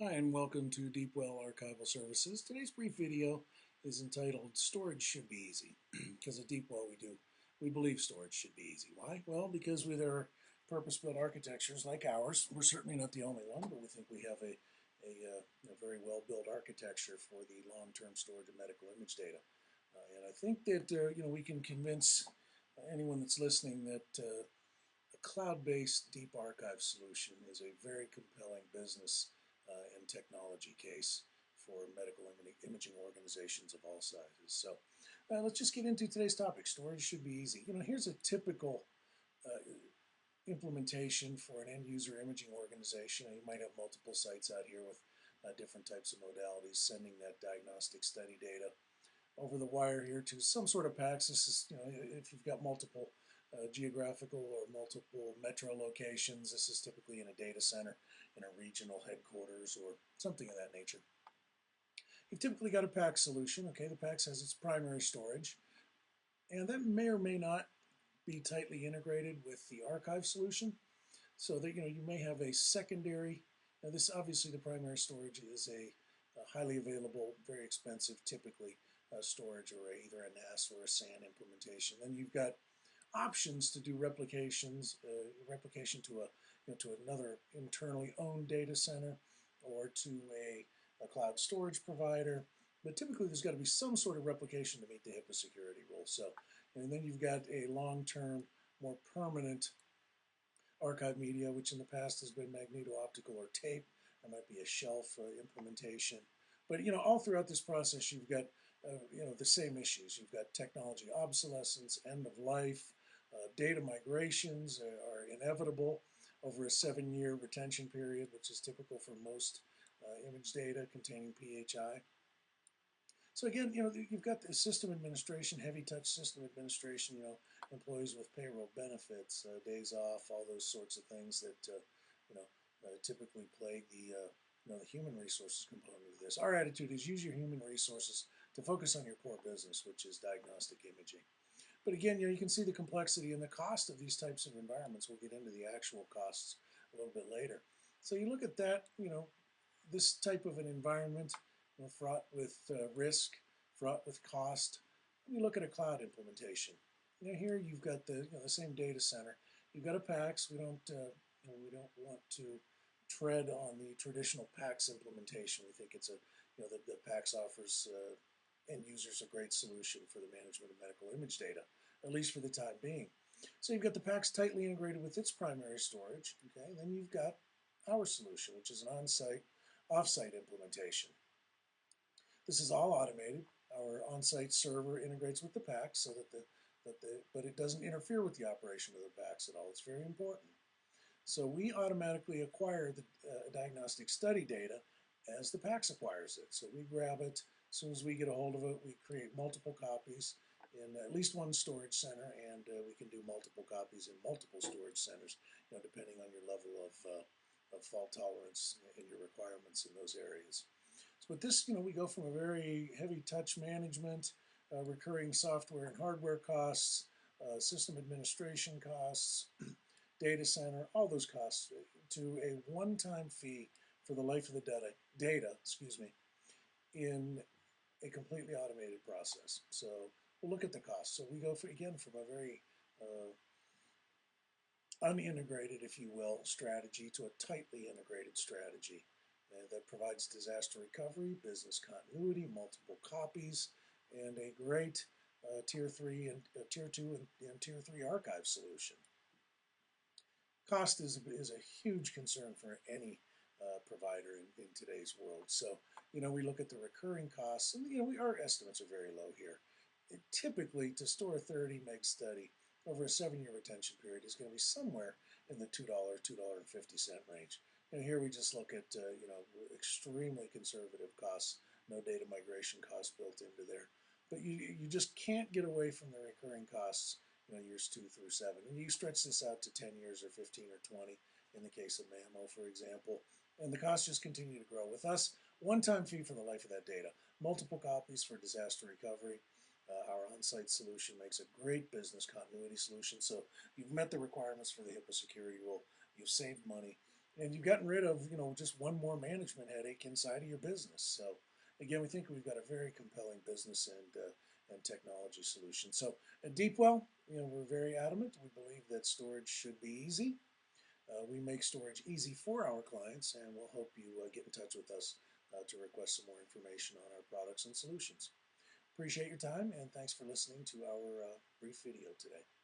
Hi and welcome to Deepwell Archival Services. Today's brief video is entitled Storage Should Be Easy because at Deepwell we believe storage should be easy. Why? Well, because with our purpose-built architectures like ours, we're certainly not the only one, but we think we have a very well-built architecture for the long-term storage of medical image data. And I think that we can convince anyone that's listening that a cloud-based deep archive solution is a very compelling business and technology case for medical imaging organizations of all sizes. So let's just get into today's topic. Storage should be easy. Here's a typical uh, implementation for an end user imaging organization. You might have multiple sites out here with different types of modalities sending that diagnostic study data over the wire here to some sort of PACS. This is, if you've got multiple geographical or multiple metro locations, this is typically in a data center, in a regional headquarters, or something of that nature. You've typically got a PACS solution. Okay, the PACS has its primary storage, and that may or may not be tightly integrated with the archive solution, so that you may have a secondary. Now, this obviously the primary storage is a highly available, very expensive, typically storage array, either a NAS or a SAN implementation. Then you've got options to do replication to to another internally owned data center or to a cloud storage provider. But typically, there's got to be some sort of replication to meet the HIPAA security rules. So, and then you've got a long-term, more permanent archive media, which in the past has been magneto-optical or tape. There might be a shelf implementation. But all throughout this process, you've got the same issues. You've got technology obsolescence, end of life, data migrations are inevitable over a 7-year retention period, which is typical for most image data containing PHI. So again, you've got the system administration, heavy touch system administration, employees with payroll benefits, days off, all those sorts of things that, typically plague the human resources component of this. Our attitude is use your human resources to focus on your core business, which is diagnostic imaging. But again, you can see the complexity and the cost of these types of environments. We'll get into the actual costs a little bit later. So you look at that, this type of an environment, fraught with risk, fraught with cost. And you look at a cloud implementation. Here you've got the same data center. You've got a PACS. We don't want to tread on the traditional PACS implementation. We think it's the PACS offers end users a great solution for the management of medical image data, at least for the time being. So you've got the PACS tightly integrated with its primary storage. Okay, then you've got our solution, which is an on-site, off-site implementation. This is all automated. Our on-site server integrates with the PACS so but it doesn't interfere with the operation of the PACS at all. It's very important. So we automatically acquire the diagnostic study data as the PACS acquires it. So we grab it. As soon as we get a hold of it, we create multiple copies in at least one storage center, and we can do multiple copies in multiple storage centers, depending on your level of fault tolerance and your requirements in those areas. So with this, we go from a very heavy touch management, recurring software and hardware costs, system administration costs, data center, all those costs, to a one-time fee for the life of the data, in a completely automated process. So we'll look at the costs. So we go from a very unintegrated, if you will, strategy to a tightly integrated strategy that provides disaster recovery, business continuity, multiple copies, and a great tier 3 and tier 2 and tier 3 archive solution. Cost is a huge concern for any provider in today's world. So, we look at the recurring costs, and our estimates are very low here. Typically, to store a 30 meg study over a 7-year retention period is going to be somewhere in the $2, $2.50 range. And here we just look at extremely conservative costs, no data migration costs built into there. But you just can't get away from the recurring costs, years 2 through 7. And you stretch this out to 10 years or 15 or 20 in the case of Mammo, for example. And the costs just continue to grow. With us, one-time fee for the life of that data, multiple copies for disaster recovery. Our on-site solution makes a great business continuity solution. So you've met the requirements for the HIPAA security rule. You've saved money. and you've gotten rid of, just one more management headache inside of your business. So again, we think we've got a very compelling business and technology solution. So at Deepwell, we're very adamant. We believe that storage should be easy. We make storage easy for our clients, and we'll hope you get in touch with us to request some more information on our products and solutions. Appreciate your time, and thanks for listening to our brief video today.